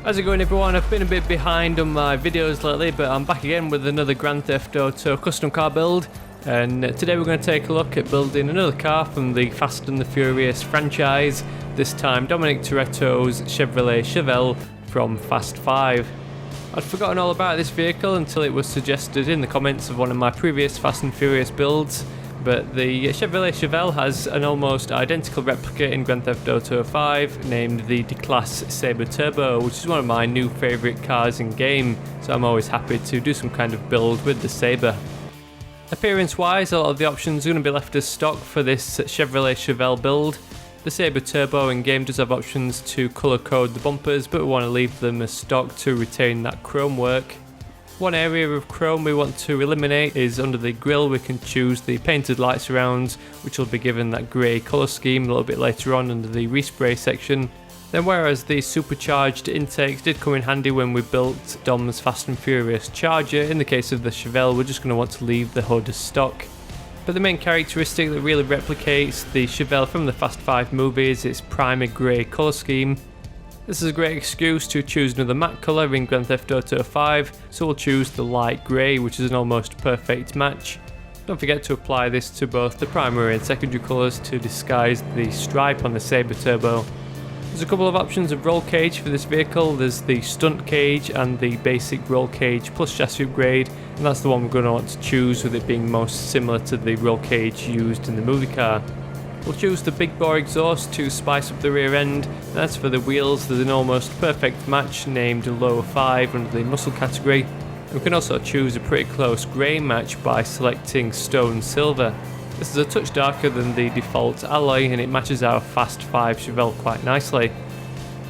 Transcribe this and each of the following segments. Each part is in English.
How's it going, everyone? I've been a bit behind on my videos lately, but I'm back again with another Grand Theft Auto custom car build. And today we're going to take a look at building another car from the Fast and the Furious franchise. This time Dominic Toretto's Chevrolet Chevelle from Fast 5. I'd forgotten all about this vehicle until it was suggested in the comments of one of my previous Fast and Furious builds. But the Chevrolet Chevelle has an almost identical replica in Grand Theft Auto 5 named the Declasse Sabre Turbo, which is one of my new favourite cars in game, so I'm always happy to do some kind of build with the Sabre. Appearance wise, a lot of the options are going to be left as stock for this Chevrolet Chevelle build. The Sabre Turbo in game does have options to colour code the bumpers, but we want to leave them as stock to retain that chrome work. One area of chrome we want to eliminate is under the grille. We can choose the painted light surrounds, which will be given that grey colour scheme a little bit later on under the respray section. Then whereas the supercharged intakes did come in handy when we built Dom's Fast and Furious Charger, in the case of the Chevelle we're just going to want to leave the hood as stock. But the main characteristic that really replicates the Chevelle from the Fast 5 movies is its primer grey colour scheme. This is a great excuse to choose another matte colour in Grand Theft Auto 5, so we'll choose the light grey, which is an almost perfect match. Don't forget to apply this to both the primary and secondary colours to disguise the stripe on the Sabre Turbo. There's a couple of options of roll cage for this vehicle. There's the stunt cage and the basic roll cage plus chassis upgrade, and that's the one we're going to want to choose, with it being most similar to the roll cage used in the movie car. We'll choose the big bore exhaust to spice up the rear end, and as for the wheels, there's an almost perfect match named Low 5 under the muscle category. We can also choose a pretty close grey match by selecting stone silver. This is a touch darker than the default alloy, and it matches our Fast 5 Chevelle quite nicely.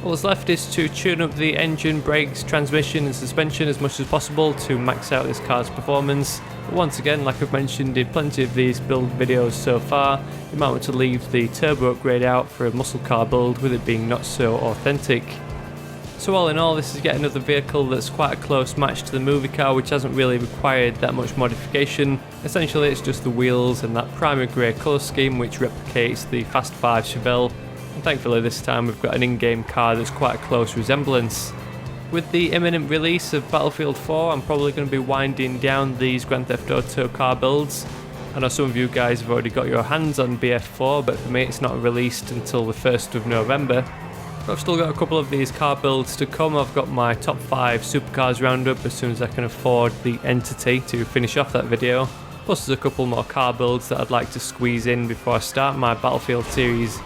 All that's left is to tune up the engine, brakes, transmission and suspension as much as possible to max out this car's performance. But once again, like I've mentioned in plenty of these build videos so far, you might want to leave the turbo upgrade out for a muscle car build, with it being not so authentic. So all in all, this is yet another vehicle that's quite a close match to the movie car, which hasn't really required that much modification. Essentially it's just the wheels and that primer grey colour scheme which replicates the Fast 5 Chevelle. And thankfully this time we've got an in-game car that's quite a close resemblance. With the imminent release of Battlefield 4, I'm probably going to be winding down these Grand Theft Auto car builds. I know some of you guys have already got your hands on BF4, but for me it's not released until the 1st of November. But I've still got a couple of these car builds to come. I've got my top 5 supercars roundup as soon as I can afford the entity to finish off that video. Plus there's a couple more car builds that I'd like to squeeze in before I start my Battlefield series.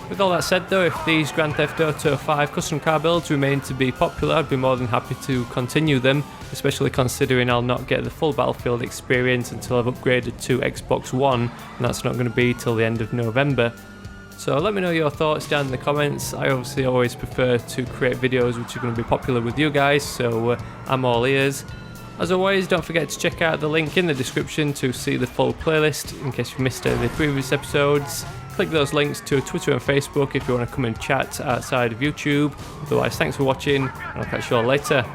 With all that said though, if these Grand Theft Auto 5 custom car builds remain to be popular, I'd be more than happy to continue them, especially considering I'll not get the full Battlefield experience until I've upgraded to Xbox One, and that's not going to be till the end of November. So let me know your thoughts down in the comments. I obviously always prefer to create videos which are going to be popular with you guys, so I'm all ears. As always, don't forget to check out the link in the description to see the full playlist in case you've missed any of the previous episodes. Click those links to Twitter and Facebook if you want to come and chat outside of YouTube. Otherwise, thanks for watching, and I'll catch you all later.